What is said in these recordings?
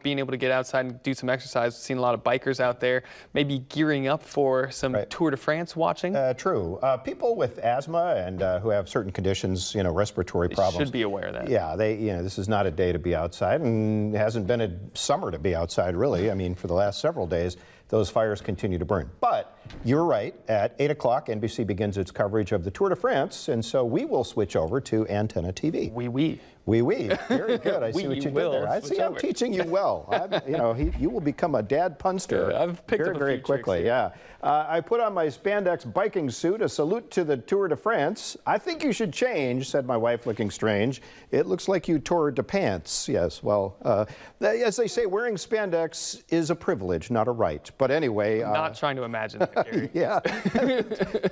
being able to get outside and do some exercise. We've seen a lot of bikers out there, maybe gearing up for some Tour de France watching. True. People with asthma and who have certain conditions, respiratory problems, should be aware of that. Yeah, this is not a day to be outside, and it hasn't been a summer to be outside, really. I mean, for the last several days, those fires continue to burn. But you're right, at 8 o'clock, NBC begins its coverage of the Tour de France, and so we will switch over to Antenna TV. Oui. Very good. I see what you did there. I see I'm teaching you well. You will become a dad punster I've picked up very quickly. Yeah. I put on my spandex biking suit, a salute to the Tour de France. I think you should change, said my wife, looking strange. It looks like you tore de pants. Yes, well, as they say, wearing spandex is a privilege, not a right. But anyway. I'm not trying to imagine that, Gary. Yeah.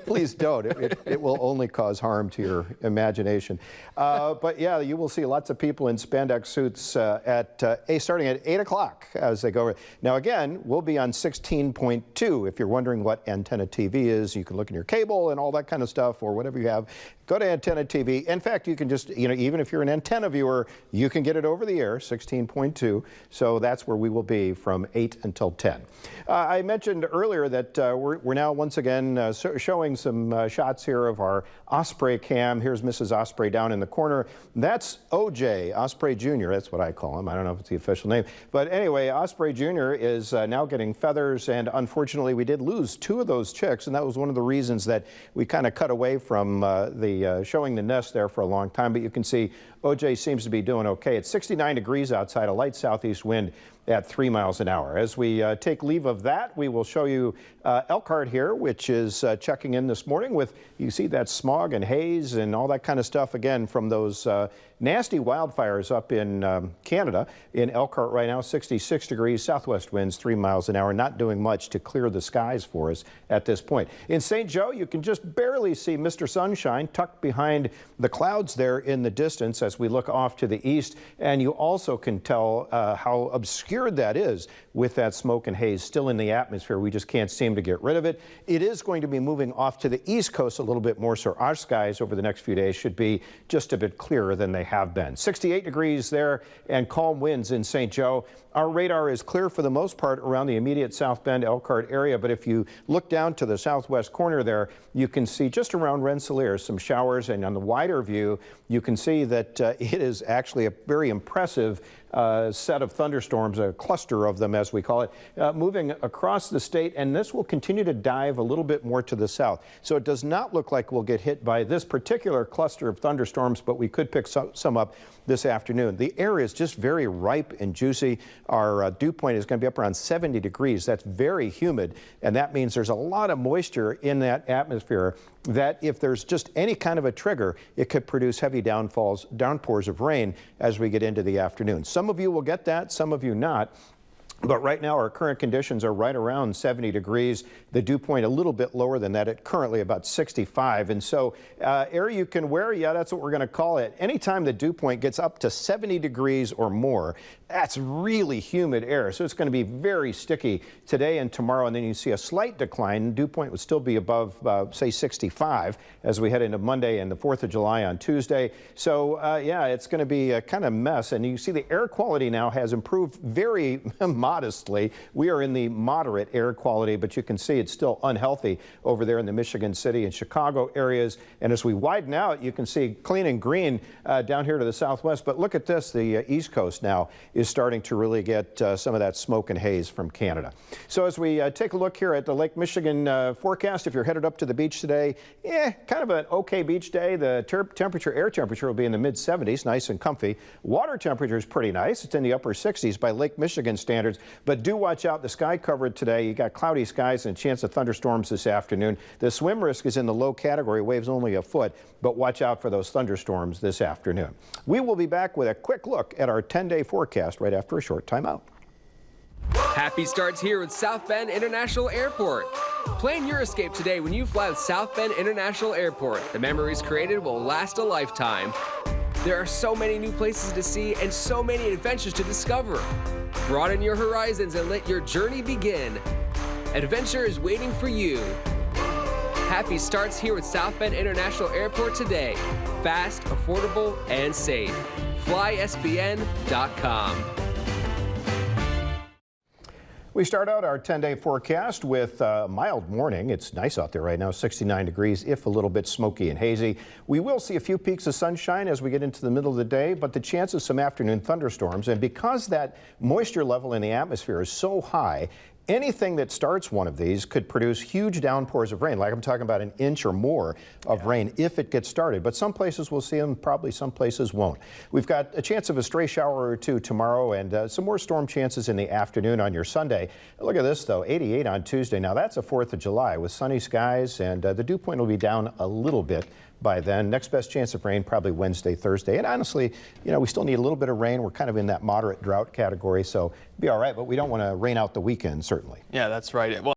Please don't. It will only cause harm to your imagination. But yeah, you will see lots of people in spandex suits starting at 8 o'clock as they go. Now again, we'll be on 16.2. If you're wondering what Antenna TV is, you can look in your cable and all that kind of stuff, or whatever you have. Go to Antenna TV. In fact, you can just, even if you're an antenna viewer, you can get it over the air, 16.2. So that's where we will be from 8 until 10. I mentioned earlier that we're now once again showing some shots here of our Osprey cam. Here's Mrs. Osprey down in the corner. That's OJ, Osprey Jr. That's what I call him. I don't know if it's the official name. But anyway, Osprey Jr. is now getting feathers, and unfortunately we did lose 2 of those chicks, and that was one of the reasons that we kind of cut away from showing the nest there for a long time. But you can see OJ seems to be doing okay. It's 69 degrees outside, a light southeast wind at 3 miles an hour. As we take leave of that, we will show you Elkhart here, which is checking in this morning with, you see that smog and haze and all that kind of stuff, again, from those nasty wildfires up in Canada. In Elkhart right now, 66 degrees, southwest winds 3 miles an hour, not doing much to clear the skies for us at this point. In St. Joe, you can just barely see Mr. Sunshine tucked behind the clouds there in the distance as we look off to the east, and you also can tell how obscured that is with that smoke and haze still in the atmosphere. We just can't seem to get rid of it. It is going to be moving off to the east coast a little bit more, so our skies over the next few days should be just a bit clearer than they have been. 68 degrees there and calm winds in St. Joe. Our radar is clear for the most part around the immediate South Bend, Elkhart area, but if you look down to the southwest corner there, you can see just around Rensselaer some showers, and on the wider view, you can see that it is actually a very impressive set of thunderstorms, a cluster of them as we call it, moving across the state, and this will continue to dive a little bit more to the south. So it does not look like we'll get hit by this particular cluster of thunderstorms, but we could pick some up this afternoon. The air is just very ripe and juicy. Our dew point is going to be up around 70 degrees. That's very humid, and that means there's a lot of moisture in that atmosphere that if there's just any kind of a trigger, it could produce heavy downpours of rain as we get into the afternoon. Some of you will get that, some of you not. But right now, our current conditions are right around 70 degrees. The dew point a little bit lower than that, at currently about 65. And so air you can wear, yeah, that's what we're going to call it. Anytime the dew point gets up to 70 degrees or more, that's really humid air. So it's going to be very sticky today and tomorrow. And then you see a slight decline. Dew point would still be above, say, 65 as we head into Monday and the 4th of July on Tuesday. So, yeah, it's going to be a kind of mess. And you see the air quality now has improved very modestly. We are in the moderate air quality, but you can see it's still unhealthy over there in the Michigan City and Chicago areas. And as we widen out, you can see clean and green down here to the southwest. But look at this, the East Coast now is starting to really get some of that smoke and haze from Canada. So as we take a look here at the Lake Michigan forecast, if you're headed up to the beach today, kind of an okay beach day. The air temperature will be in the mid-70s, nice and comfy. Water temperature is pretty nice. It's in the upper 60s by Lake Michigan standards. But do watch out. The sky covered today. You got cloudy skies and a chance of thunderstorms this afternoon. The swim risk is in the low category, waves only a foot, but watch out for those thunderstorms this afternoon. We will be back with a quick look at our 10-day forecast right after a short timeout. Happy starts here with South Bend International Airport. Plan your escape today when you fly with South Bend International Airport. The memories created will last a lifetime. There are so many new places to see and so many adventures to discover. Broaden your horizons and let your journey begin. Adventure is waiting for you. Happy starts here with South Bend International Airport today. Fast, affordable, and safe. FlySBN.com. We start out our 10-day forecast with a mild morning. It's nice out there right now, 69 degrees, if a little bit smoky and hazy. We will see a few peaks of sunshine as we get into the middle of the day, but the chance of some afternoon thunderstorms. And because that moisture level in the atmosphere is so high, anything that starts one of these could produce huge downpours of rain, like I'm talking about an inch or more of rain if it gets started. But some places will see them, probably some places won't. We've got a chance of a stray shower or two tomorrow and some more storm chances in the afternoon on your Sunday. Look at this though, 88 on Tuesday. Now that's a 4th of July with sunny skies, and the dew point will be down a little bit by then. Next best chance of rain probably Wednesday, Thursday. And honestly, you know, we still need a little bit of rain. We're kind of in that moderate drought category, so it'll be all right, but we don't want to rain out the weekend, certainly. Yeah, that's right. Well,